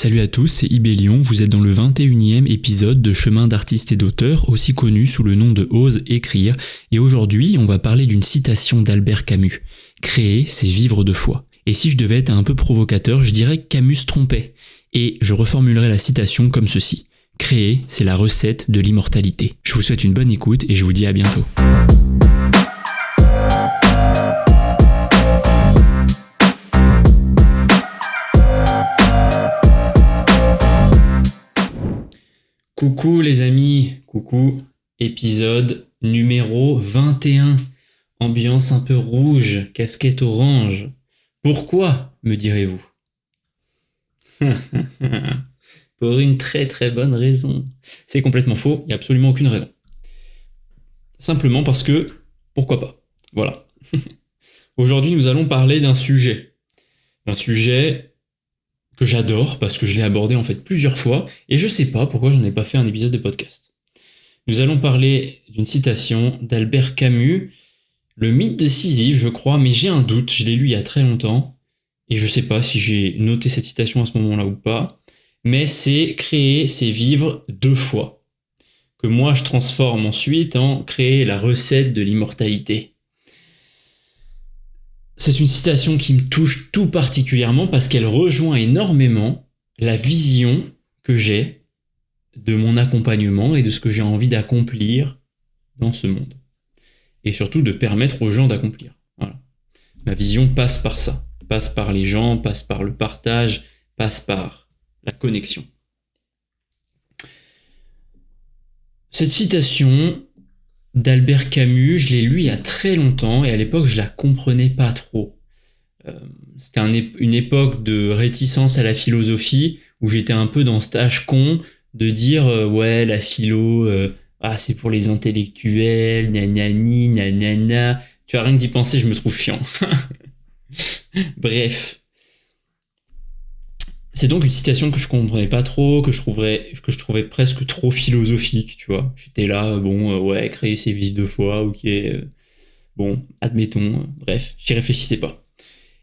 Salut à tous, c'est Ibélion, vous êtes dans le 21e épisode de Chemin d'artiste et d'auteur, aussi connu sous le nom de Ose écrire, et aujourd'hui on va parler d'une citation d'Albert Camus. Créer, c'est vivre de foi. Et si je devais être un peu provocateur, je dirais que Camus se trompait, et je reformulerai la citation comme ceci. Créer, c'est la recette de l'immortalité. Je vous souhaite une bonne écoute et je vous dis à bientôt. Coucou les amis, coucou, épisode numéro 21, ambiance un peu rouge, casquette orange. Pourquoi, me direz-vous? Pour une très très bonne raison. C'est complètement faux, il n'y a absolument aucune raison. Simplement parce que, pourquoi pas, voilà. Aujourd'hui nous allons parler d'un sujet que j'adore parce que je l'ai abordé en fait plusieurs fois et je sais pas pourquoi j'en ai pas fait un épisode de podcast. Nous allons parler d'une citation d'Albert Camus, le mythe de Sisyphe je crois, mais j'ai un doute, je l'ai lu il y a très longtemps et je sais pas si j'ai noté cette citation à ce moment-là ou pas, mais c'est créer, c'est vivre deux fois, que moi je transforme ensuite en créer la recette de l'immortalité. C'est une citation qui me touche tout particulièrement parce qu'elle rejoint énormément la vision que j'ai de mon accompagnement et de ce que j'ai envie d'accomplir dans ce monde. Et surtout de permettre aux gens d'accomplir. Voilà. Ma vision passe par ça, passe par les gens, passe par le partage, passe par la connexion. Cette citation d'Albert Camus, je l'ai lu il y a très longtemps et à l'époque je la comprenais pas trop. C'était une époque de réticence à la philosophie où j'étais un peu dans cet âge con de dire ouais la philo c'est pour les intellectuels, nanani, nanana. Tu vois, rien que d'y penser je me trouve chiant. Bref. C'est donc une citation que je comprenais pas trop, que je trouvais presque trop philosophique, tu vois. J'étais là, ouais, créer ses vices de foi, ok, admettons, bref, j'y réfléchissais pas.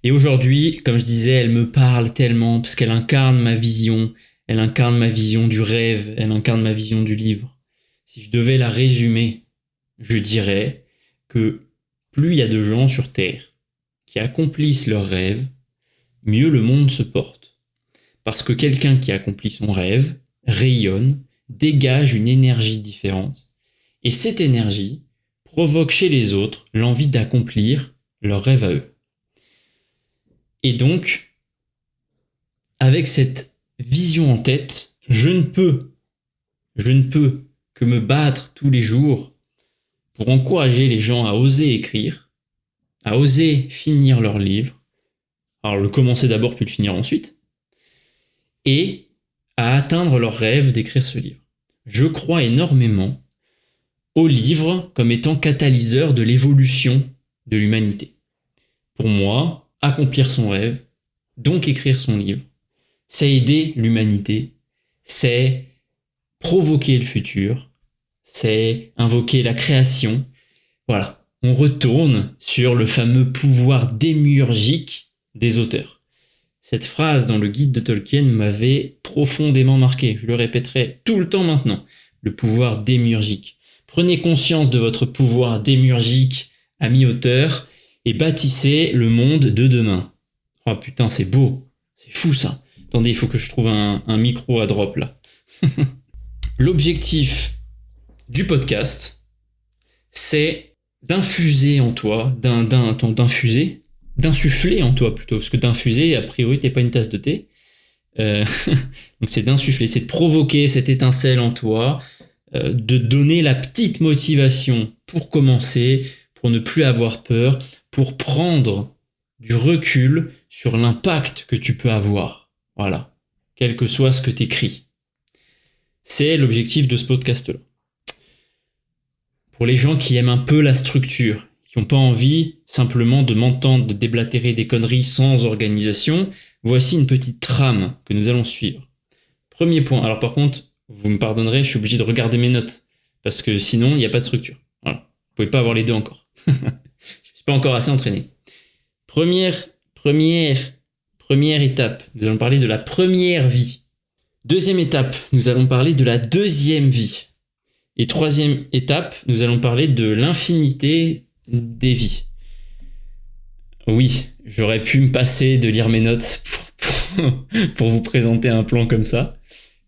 Et aujourd'hui, comme je disais, elle me parle tellement, parce qu'elle incarne ma vision, elle incarne ma vision du rêve, elle incarne ma vision du livre. Si je devais la résumer, je dirais que plus il y a de gens sur Terre qui accomplissent leurs rêves, mieux le monde se porte. Parce que quelqu'un qui accomplit son rêve rayonne, dégage une énergie différente, et cette énergie provoque chez les autres l'envie d'accomplir leur rêve à eux. Et donc, avec cette vision en tête, je ne peux que me battre tous les jours pour encourager les gens à oser écrire, à oser finir leur livre, alors le commencer d'abord puis le finir ensuite, et à atteindre leur rêve d'écrire ce livre. Je crois énormément au livre comme étant catalyseur de l'évolution de l'humanité. Pour moi, accomplir son rêve, donc écrire son livre, c'est aider l'humanité, c'est provoquer le futur, c'est invoquer la création. Voilà, on retourne sur le fameux pouvoir démiurgique des auteurs. Cette phrase dans le guide de Tolkien m'avait profondément marqué. Je le répéterai tout le temps maintenant. Le pouvoir démiurgique. Prenez conscience de votre pouvoir démiurgique, ami auteur, et bâtissez le monde de demain. Oh putain, c'est beau. C'est fou ça. Attendez, il faut que je trouve un micro à drop là. L'objectif du podcast, c'est d'infuser en toi, d'insuffler en toi plutôt, parce que d'infuser, a priori, t'es pas une tasse de thé. Donc c'est d'insuffler, c'est de provoquer cette étincelle en toi, de donner la petite motivation pour commencer, pour ne plus avoir peur, pour prendre du recul sur l'impact que tu peux avoir. Voilà, quel que soit ce que t'écris. C'est l'objectif de ce podcast-là. Pour les gens qui aiment un peu la structure, qui n'ont pas envie simplement de m'entendre de déblatérer des conneries sans organisation, voici une petite trame que nous allons suivre. Premier point, alors par contre, vous me pardonnerez, je suis obligé de regarder mes notes, parce que sinon, il n'y a pas de structure. Voilà. Vous pouvez pas avoir les deux encore. Je ne suis pas encore assez entraîné. Première étape, nous allons parler de la première vie. Deuxième étape, nous allons parler de la deuxième vie. Et troisième étape, nous allons parler de l'infinité des vies. Oui, j'aurais pu me passer de lire mes notes pour vous présenter un plan comme ça.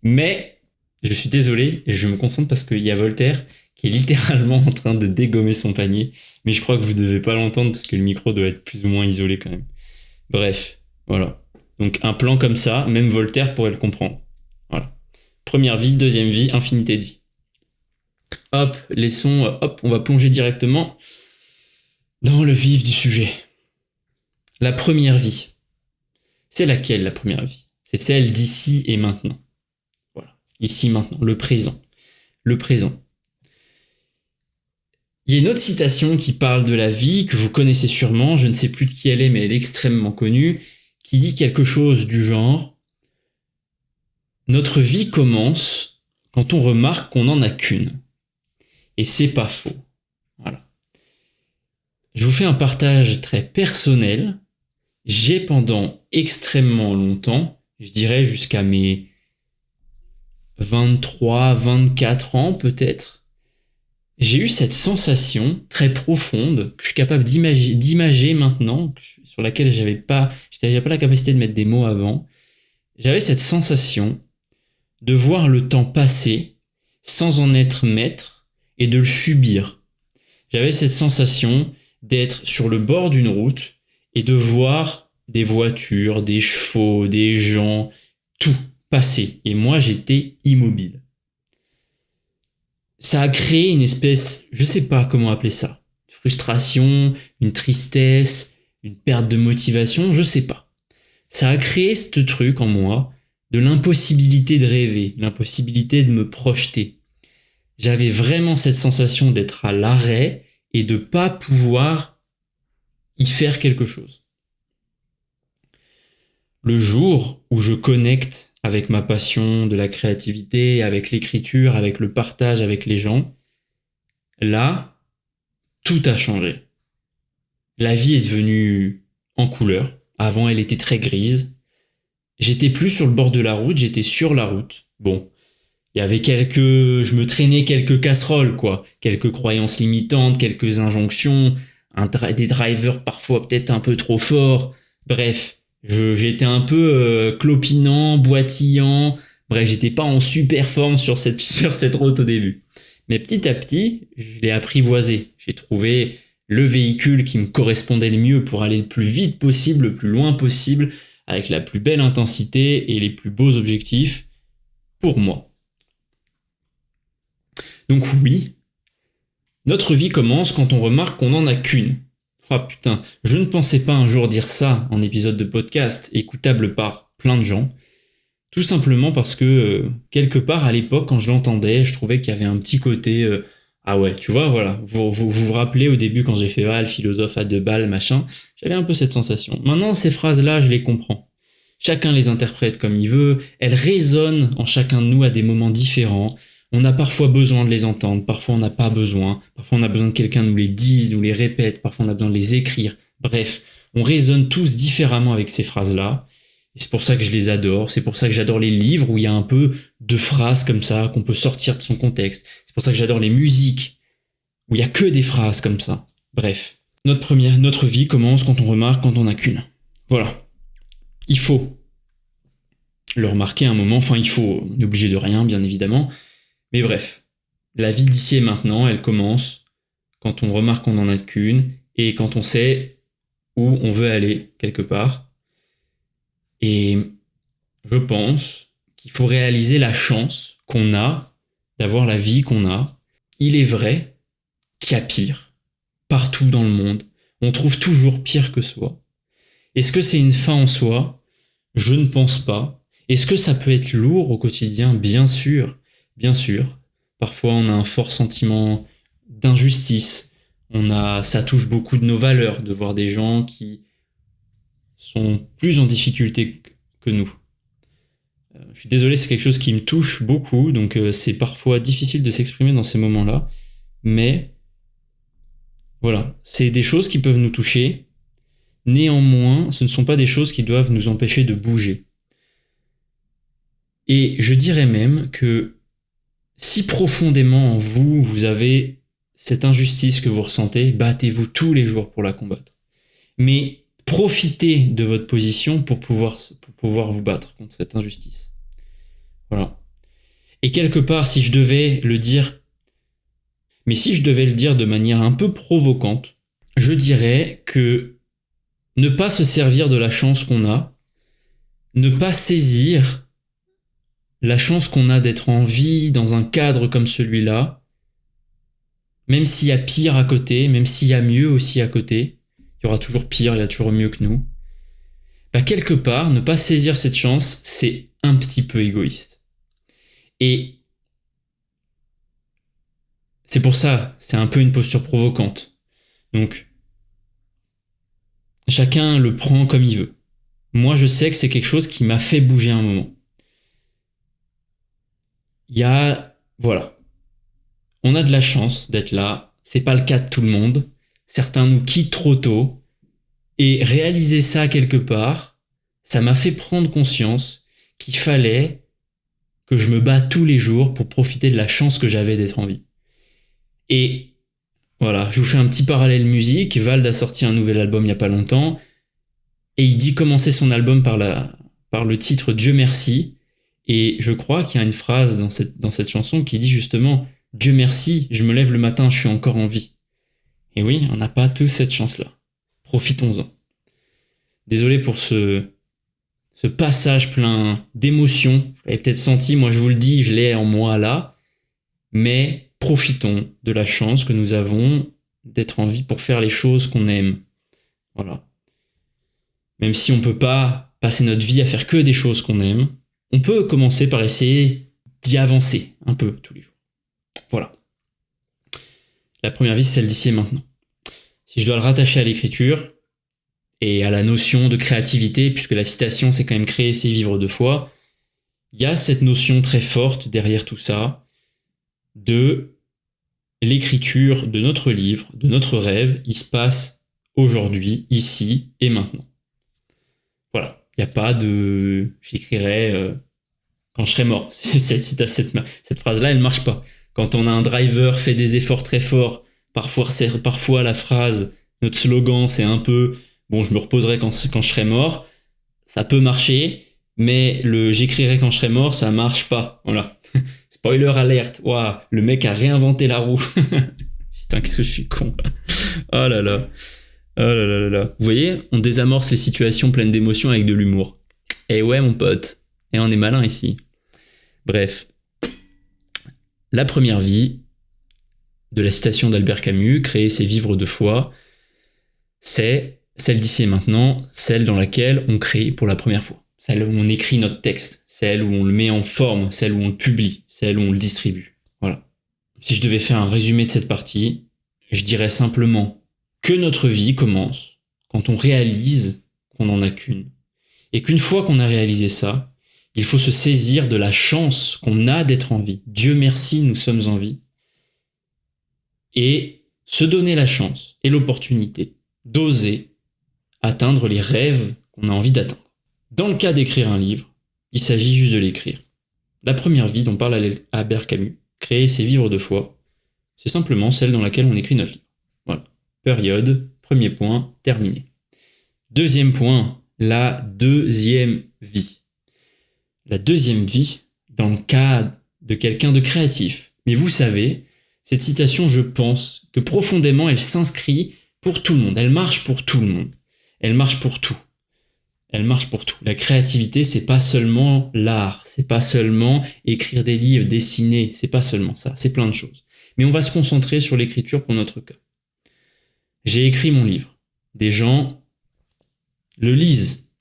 Mais je suis désolé, et je me concentre parce qu'il y a Voltaire qui est littéralement en train de dégommer son panier. Mais je crois que vous ne devez pas l'entendre parce que le micro doit être plus ou moins isolé quand même. Bref, voilà. Donc un plan comme ça, même Voltaire pourrait le comprendre. Voilà. Première vie, deuxième vie, infinité de vie. Hop, on va plonger directement dans le vif du sujet. La première vie. C'est laquelle la première vie ? C'est celle d'ici et maintenant. Voilà. Ici, maintenant. Le présent. Le présent. Il y a une autre citation qui parle de la vie, que vous connaissez sûrement, je ne sais plus de qui elle est, mais elle est extrêmement connue, qui dit quelque chose du genre « Notre vie commence quand on remarque qu'on n'en a qu'une. » Et c'est pas faux. Voilà. Je vous fais un partage très personnel. J'ai pendant extrêmement longtemps, je dirais jusqu'à mes 23, 24 ans peut-être, j'ai eu cette sensation très profonde que je suis capable d'imager maintenant, sur laquelle j'avais pas la capacité de mettre des mots avant. J'avais cette sensation de voir le temps passer sans en être maître et de le subir. J'avais cette sensation d'être sur le bord d'une route et de voir des voitures, des chevaux, des gens, tout passer. Et moi, j'étais immobile. Ça a créé une espèce, je sais pas comment appeler ça, une frustration, une tristesse, une perte de motivation, je sais pas. Ça a créé ce truc en moi de l'impossibilité de rêver, l'impossibilité de me projeter. J'avais vraiment cette sensation d'être à l'arrêt et de pas pouvoir y faire quelque chose. Le jour où je connecte avec ma passion de la créativité, avec l'écriture, avec le partage avec les gens, là, tout a changé. La vie est devenue en couleur. Avant, elle était très grise. J'étais plus sur le bord de la route, j'étais sur la route. Bon, il y avait je me traînais quelques casseroles, quoi. Quelques croyances limitantes, quelques injonctions, des drivers parfois peut-être un peu trop forts. Bref, j'étais un peu clopinant, boitillant. Bref, j'étais pas en super forme sur cette route au début. Mais petit à petit, je l'ai apprivoisé. J'ai trouvé le véhicule qui me correspondait le mieux pour aller le plus vite possible, le plus loin possible, avec la plus belle intensité et les plus beaux objectifs pour moi. Donc oui, notre vie commence quand on remarque qu'on n'en a qu'une. Oh putain, je ne pensais pas un jour dire ça en épisode de podcast, écoutable par plein de gens. Tout simplement parce que, quelque part à l'époque, quand je l'entendais, je trouvais qu'il y avait un petit côté... ah ouais, tu vois, voilà. Vous rappelez au début quand j'ai fait le philosophe à 2 balles, machin, j'avais un peu cette sensation. Maintenant, ces phrases-là, je les comprends. Chacun les interprète comme il veut, elles résonnent en chacun de nous à des moments différents. On a parfois besoin de les entendre, parfois on n'a pas besoin, parfois on a besoin que quelqu'un nous les dise, nous les répète, parfois on a besoin de les écrire. Bref, on résonne tous différemment avec ces phrases-là. Et c'est pour ça que je les adore, c'est pour ça que j'adore les livres où il y a un peu de phrases comme ça, qu'on peut sortir de son contexte. C'est pour ça que j'adore les musiques, où il y a que des phrases comme ça. Bref, notre vie commence quand on remarque quand on n'a qu'une. Voilà. Il faut le remarquer un moment, on est obligé de rien, bien évidemment. Mais bref, la vie d'ici et maintenant, elle commence quand on remarque qu'on n'en a qu'une et quand on sait où on veut aller quelque part. Et je pense qu'il faut réaliser la chance qu'on a d'avoir la vie qu'on a. Il est vrai qu'il y a pire. Partout dans le monde, on trouve toujours pire que soi. Est-ce que c'est une fin en soi ? Je ne pense pas. Est-ce que ça peut être lourd au quotidien ? Bien sûr, bien sûr. Parfois, on a un fort sentiment d'injustice. Ça touche beaucoup de nos valeurs de voir des gens qui sont plus en difficulté que nous. Je suis désolé, c'est quelque chose qui me touche beaucoup, donc c'est parfois difficile de s'exprimer dans ces moments-là. Mais voilà, c'est des choses qui peuvent nous toucher. Néanmoins, ce ne sont pas des choses qui doivent nous empêcher de bouger. Et je dirais même que si profondément en vous, vous avez cette injustice que vous ressentez, battez-vous tous les jours pour la combattre. Mais profitez de votre position pour pouvoir vous battre contre cette injustice. Voilà. Et quelque part, si je devais le dire, mais si je devais le dire de manière un peu provocante, je dirais que ne pas se servir de la chance qu'on a, ne pas saisir la chance qu'on a d'être en vie dans un cadre comme celui-là, même s'il y a pire à côté, même s'il y a mieux aussi à côté, il y aura toujours pire, il y a toujours mieux que nous, bah quelque part, ne pas saisir cette chance, c'est un petit peu égoïste. Et c'est pour ça, c'est un peu une posture provocante. Donc, chacun le prend comme il veut. Moi, je sais que c'est quelque chose qui m'a fait bouger un moment. Voilà. On a de la chance d'être là. C'est pas le cas de tout le monde. Certains nous quittent trop tôt. Et réaliser ça quelque part, ça m'a fait prendre conscience qu'il fallait que je me batte tous les jours pour profiter de la chance que j'avais d'être en vie. Et voilà, je vous fais un petit parallèle musique. Vald a sorti un nouvel album il y a pas longtemps. Et il dit commencer son album par le titre Dieu merci. Et je crois qu'il y a une phrase dans cette chanson qui dit justement Dieu merci, je me lève le matin, je suis encore en vie. Et oui, on n'a pas tous cette chance-là. Profitons-en. Désolé pour ce passage plein d'émotions. Vous l'avez peut-être senti, moi je vous le dis, je l'ai en moi là. Mais profitons de la chance que nous avons d'être en vie pour faire les choses qu'on aime. Voilà. Même si on peut pas passer notre vie à faire que des choses qu'on aime, on peut commencer par essayer d'y avancer un peu tous les jours. Voilà. La première vie, c'est celle d'ici et maintenant. Si je dois le rattacher à l'écriture et à la notion de créativité, puisque la citation, c'est quand même créer, c'est vivre de foi, il y a cette notion très forte derrière tout ça de l'écriture de notre livre, de notre rêve, il se passe aujourd'hui, ici et maintenant. Voilà. Il n'y a pas de... J'écrirai quand je serai mort. Cette phrase-là, elle ne marche pas. Quand on a un driver fait des efforts très forts, parfois la phrase, notre slogan, c'est un peu « bon, je me reposerai quand je serai mort », ça peut marcher, mais le « j'écrirai quand je serai mort », ça marche pas. Voilà. Spoiler alerte. Waouh, le mec a réinventé la roue. Putain, qu'est-ce que je suis con. Oh là là. Oh là là là là. Vous voyez, on désamorce les situations pleines d'émotions avec de l'humour. Et ouais, mon pote. Et on est malin ici. Bref. La première vie, de la citation d'Albert Camus, créer, c'est vivre de foi, c'est celle d'ici et maintenant, celle dans laquelle on crée pour la première fois. Celle où on écrit notre texte, celle où on le met en forme, celle où on le publie, celle où on le distribue. Voilà. Si je devais faire un résumé de cette partie, je dirais simplement que notre vie commence quand on réalise qu'on n'en a qu'une. Et qu'une fois qu'on a réalisé ça, il faut se saisir de la chance qu'on a d'être en vie. Dieu merci, nous sommes en vie. Et se donner la chance et l'opportunité d'oser atteindre les rêves qu'on a envie d'atteindre. Dans le cas d'écrire un livre, il s'agit juste de l'écrire. La première vie dont parle Albert Camus, créer, c'est vivre de foi, c'est simplement celle dans laquelle on écrit notre livre. Voilà. Période, premier point, terminé. Deuxième point, la deuxième vie. La deuxième vie, dans le cas de quelqu'un de créatif. Mais vous savez, cette citation, je pense que profondément, elle s'inscrit pour tout le monde. Elle marche pour tout le monde. Elle marche pour tout. Elle marche pour tout. La créativité, c'est pas seulement l'art, c'est pas seulement écrire des livres, dessiner, c'est pas seulement ça, c'est plein de choses. Mais on va se concentrer sur l'écriture pour notre cas. J'ai écrit mon livre. Des gens le lisent.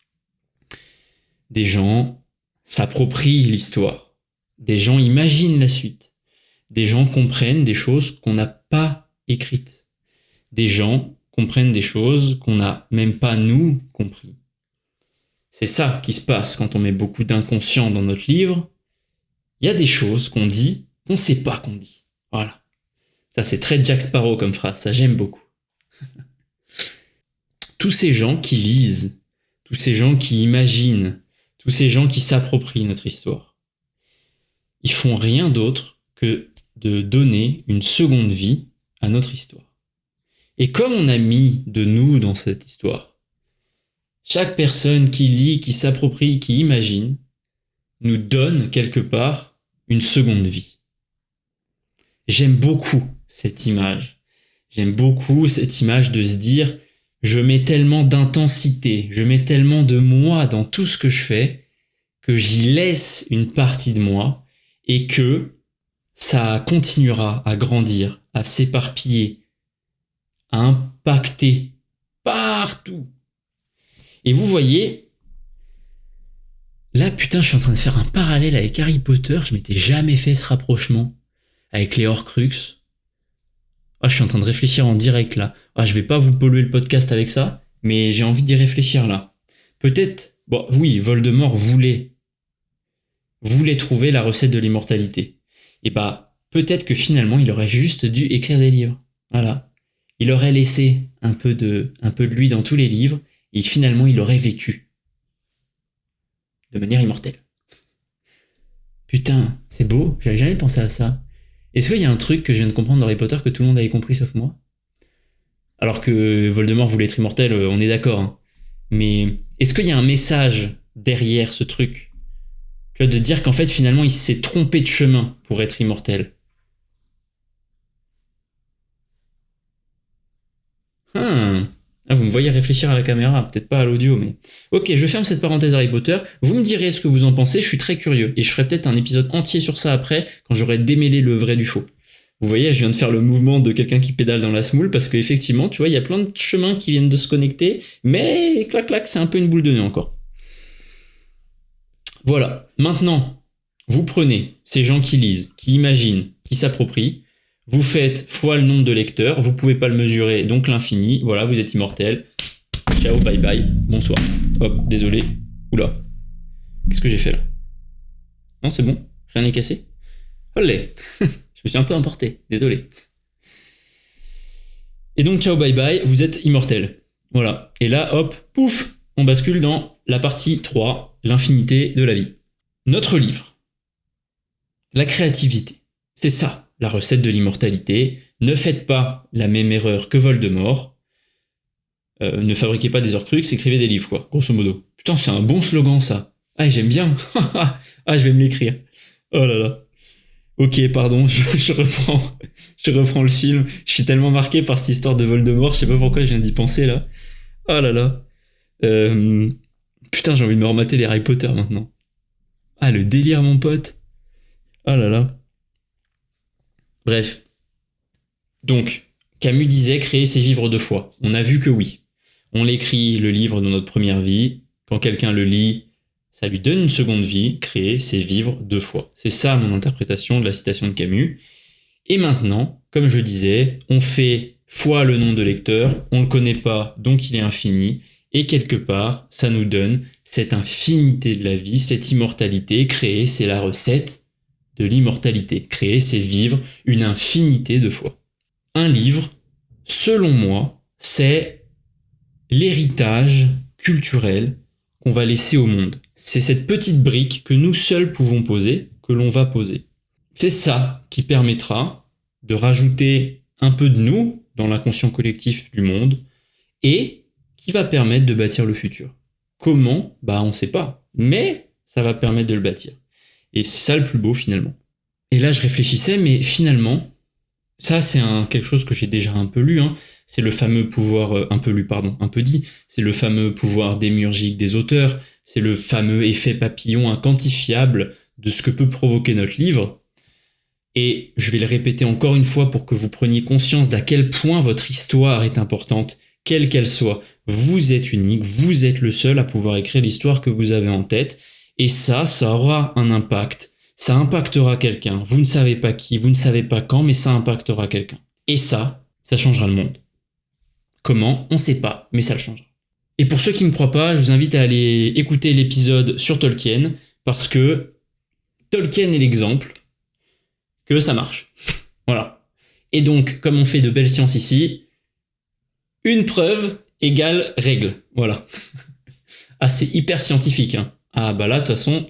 Des gens s'approprient l'histoire. Des gens imaginent la suite. Des gens comprennent des choses qu'on n'a pas écrites. Des gens comprennent des choses qu'on n'a même pas nous compris. C'est ça qui se passe quand on met beaucoup d'inconscient dans notre livre. Il y a des choses qu'on dit qu'on ne sait pas qu'on dit. Voilà. Ça, c'est très Jack Sparrow comme phrase. Ça, j'aime beaucoup. Tous ces gens qui lisent, tous ces gens qui imaginent, tous ces gens qui s'approprient notre histoire, ils font rien d'autre que de donner une seconde vie à notre histoire. Et comme on a mis de nous dans cette histoire, chaque personne qui lit, qui s'approprie, qui imagine, nous donne quelque part une seconde vie. J'aime beaucoup cette image. J'aime beaucoup cette image de se dire, je mets tellement d'intensité, je mets tellement de moi dans tout ce que je fais, que j'y laisse une partie de moi et que ça continuera à grandir, à s'éparpiller, à impacter partout. Et vous voyez, là putain, je suis en train de faire un parallèle avec Harry Potter, je m'étais jamais fait ce rapprochement avec les Horcruxes. Ah, je suis en train de réfléchir en direct là. Ah, je vais pas vous polluer le podcast avec ça, mais j'ai envie d'y réfléchir là. Peut-être, bon, oui, Voldemort voulait trouver la recette de l'immortalité. Et bah, peut-être que finalement, il aurait juste dû écrire des livres. Voilà. Il aurait laissé un peu de lui dans tous les livres, et finalement, il aurait vécu. De manière immortelle. Putain, c'est beau, j'avais jamais pensé à ça. Est-ce qu'il y a un truc que je viens de comprendre dans Harry Potter que tout le monde avait compris sauf moi ? Alors que Voldemort voulait être immortel, on est d'accord. Hein. Mais est-ce qu'il y a un message derrière ce truc ? Tu vois, de dire qu'en fait, finalement, il s'est trompé de chemin pour être immortel. Ah, vous me voyez réfléchir à la caméra, peut-être pas à l'audio, mais... Ok, je ferme cette parenthèse Harry Potter, vous me direz ce que vous en pensez, je suis très curieux, et je ferai peut-être un épisode entier sur ça après, quand j'aurai démêlé le vrai du faux. Vous voyez, je viens de faire le mouvement de quelqu'un qui pédale dans la semoule, parce qu'effectivement, tu vois, il y a plein de chemins qui viennent de se connecter, mais clac clac, c'est un peu une boule de nez encore. Voilà, maintenant, vous prenez ces gens qui lisent, qui imaginent, qui s'approprient, vous faites fois le nombre de lecteurs, vous pouvez pas le mesurer, donc l'infini, voilà, vous êtes immortel. Ciao, bye bye, bonsoir. Hop, désolé. Oula. Qu'est-ce que j'ai fait là ? Non, c'est bon, rien n'est cassé. Olé. Je me suis un peu emporté, désolé. Et donc, ciao, bye bye, vous êtes immortel. Voilà. Et là, hop, pouf, on bascule dans la partie 3, l'infinité de la vie. Notre livre. La créativité. C'est ça, la recette de l'immortalité. Ne faites pas la même erreur que Voldemort. Ne fabriquez pas des Horcruxes, écrivez des livres, quoi, grosso modo. Putain, c'est un bon slogan, ça. Ah, j'aime bien. Ah, je vais me l'écrire. Oh là là. Ok, pardon, je reprends le film. Je suis tellement marqué par cette histoire de Voldemort, je sais pas pourquoi je viens d'y penser, là. Oh là là. Putain, j'ai envie de me remater les Harry Potter, maintenant. Ah, le délire, mon pote. Oh là là. Bref. Donc, Camus disait créer, c'est vivre deux fois. On a vu que oui. On l'écrit, le livre, dans notre première vie. Quand quelqu'un le lit, ça lui donne une seconde vie. Créer, c'est vivre deux fois. C'est ça mon interprétation de la citation de Camus. Et maintenant, comme je disais, on fait fois le nombre de lecteurs, on ne le connaît pas, donc il est infini. Et quelque part, ça nous donne cette infinité de la vie, cette immortalité. Créer, c'est la recette de l'immortalité. Créer, c'est vivre une infinité de fois. Un livre, selon moi, c'est l'héritage culturel qu'on va laisser au monde. C'est cette petite brique que nous seuls pouvons poser, que l'on va poser. C'est ça qui permettra de rajouter un peu de nous dans l'inconscient collectif du monde et qui va permettre de bâtir le futur. Comment ? Bah, on sait pas. Mais ça va permettre de le bâtir. Et c'est ça le plus beau finalement. Et là, je réfléchissais, mais finalement, ça, c'est quelque chose que j'ai déjà un peu lu. Hein. C'est le fameux pouvoir, un peu dit. C'est le fameux pouvoir démiurgique des auteurs. C'est le fameux effet papillon inquantifiable de ce que peut provoquer notre livre. Et je vais le répéter encore une fois pour que vous preniez conscience d'à quel point votre histoire est importante, quelle qu'elle soit. Vous êtes unique, vous êtes le seul à pouvoir écrire l'histoire que vous avez en tête. Et ça aura un impact. Ça impactera quelqu'un. Vous ne savez pas qui, vous ne savez pas quand, mais ça impactera quelqu'un. Et ça changera le monde. Comment ? On ne sait pas, mais ça le changera. Et pour ceux qui ne me croient pas, je vous invite à aller écouter l'épisode sur Tolkien, parce que Tolkien est l'exemple que ça marche. Voilà. Et donc, comme on fait de belles sciences ici, une preuve égale règle. Voilà. Ah, c'est hyper scientifique, hein. Ah bah là, de toute façon,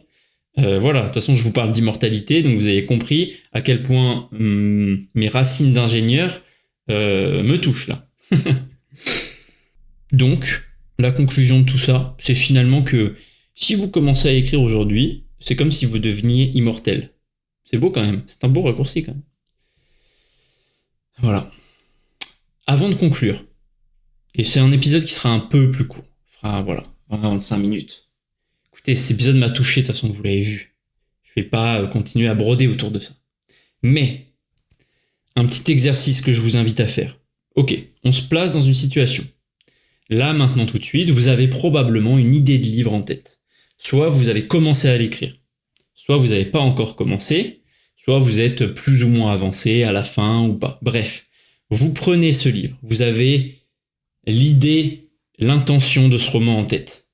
Voilà, de toute façon, je vous parle d'immortalité, donc vous avez compris à quel point mes racines d'ingénieur me touchent là. Donc, la conclusion de tout ça, c'est finalement que si vous commencez à écrire aujourd'hui, c'est comme si vous deveniez immortel. C'est beau quand même, c'est un beau raccourci quand même. Voilà. Avant de conclure, et c'est un épisode qui sera un peu plus court, fera 25 minutes. Écoutez, cet épisode m'a touché, de toute façon, vous l'avez vu. Je vais pas continuer à broder autour de ça. Mais, un petit exercice que je vous invite à faire. Ok, on se place dans une situation. Là, maintenant, tout de suite, vous avez probablement une idée de livre en tête. Soit vous avez commencé à l'écrire, soit vous n'avez pas encore commencé, soit vous êtes plus ou moins avancé à la fin ou pas. Bref, vous prenez ce livre, vous avez l'idée, l'intention de ce roman en tête.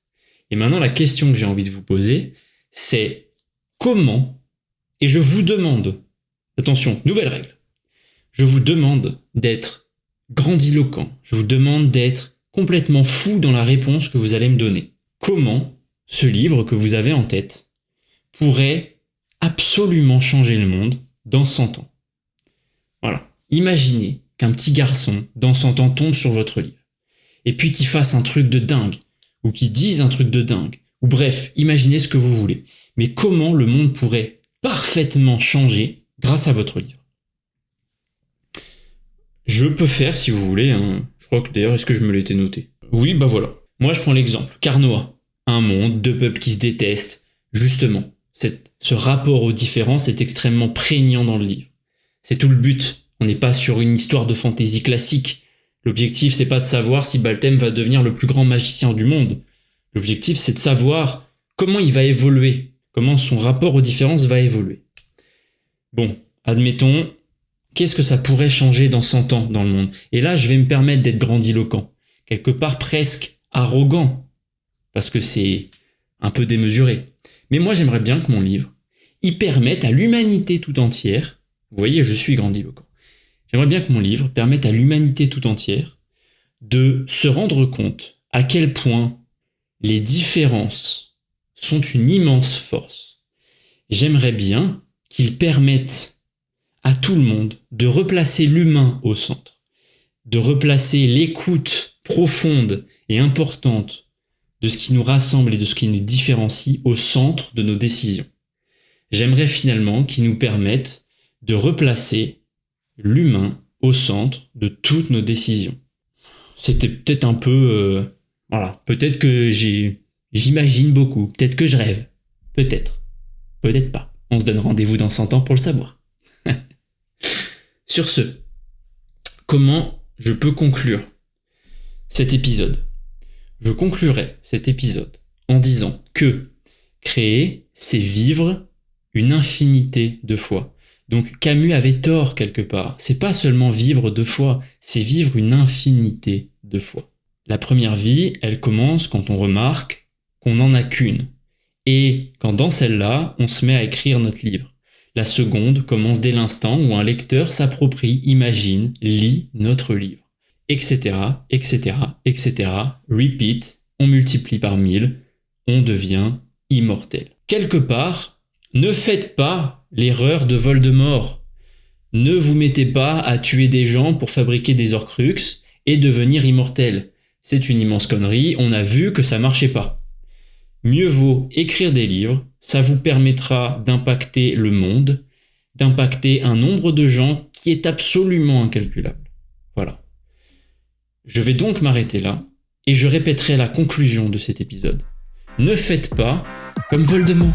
Et maintenant, la question que j'ai envie de vous poser, c'est comment, et je vous demande, attention, nouvelle règle, je vous demande d'être grandiloquent, je vous demande d'être complètement fou dans la réponse que vous allez me donner. Comment ce livre que vous avez en tête pourrait absolument changer le monde dans 100 ans? Voilà. Imaginez qu'un petit garçon, dans 100 ans, tombe sur votre livre. Et puis qu'il fasse un truc de dingue. Ou qu'il dise un truc de dingue. Ou bref, imaginez ce que vous voulez. Mais comment le monde pourrait parfaitement changer grâce à votre livre? Je peux faire, si vous voulez, je crois que d'ailleurs, est-ce que je me l'étais noté? Oui, bah voilà. Moi, je prends l'exemple. Carnoat. Un monde, deux peuples qui se détestent. Justement, ce rapport aux différences est extrêmement prégnant dans le livre. C'est tout le but. On n'est pas sur une histoire de fantaisie classique. L'objectif, c'est pas de savoir si Balthème va devenir le plus grand magicien du monde. L'objectif, c'est de savoir comment il va évoluer, comment son rapport aux différences va évoluer. Bon, admettons, qu'est-ce que ça pourrait changer dans 100 ans dans le monde? Et là, je vais me permettre d'être grandiloquent, quelque part presque arrogant, parce que c'est un peu démesuré. Mais moi, j'aimerais bien que mon livre, il permette à l'humanité tout entière, vous voyez, je suis grandiloquent, j'aimerais bien que mon livre permette à l'humanité tout entière de se rendre compte à quel point les différences sont une immense force. J'aimerais bien qu'il permette à tout le monde de replacer l'humain au centre, de replacer l'écoute profonde et importante de ce qui nous rassemble et de ce qui nous différencie au centre de nos décisions. J'aimerais finalement qu'il nous permette de replacer l'humain au centre de toutes nos décisions. C'était peut-être un peu... peut-être que j'imagine beaucoup, peut-être que je rêve, peut-être pas. On se donne rendez-vous dans 100 ans pour le savoir. Sur ce, comment je peux conclure cet épisode? Je conclurai cet épisode en disant que créer, c'est vivre une infinité de fois. Donc Camus avait tort quelque part. C'est pas seulement vivre 2 fois, c'est vivre une infinité de fois. La première vie, elle commence quand on remarque qu'on n'en a qu'une. Et quand dans celle-là, on se met à écrire notre livre. La seconde commence dès l'instant où un lecteur s'approprie, imagine, lit notre livre. Etc., etc., etc. Repeat, on multiplie par 1000, on devient immortel. Quelque part, ne faites pas l'erreur de Voldemort. Ne vous mettez pas à tuer des gens pour fabriquer des Horcruxes et devenir immortel. C'est une immense connerie, on a vu que ça marchait pas. Mieux vaut écrire des livres, ça vous permettra d'impacter le monde, d'impacter un nombre de gens qui est absolument incalculable. Voilà. Je vais donc m'arrêter là, et je répéterai la conclusion de cet épisode. Ne faites pas comme Voldemort.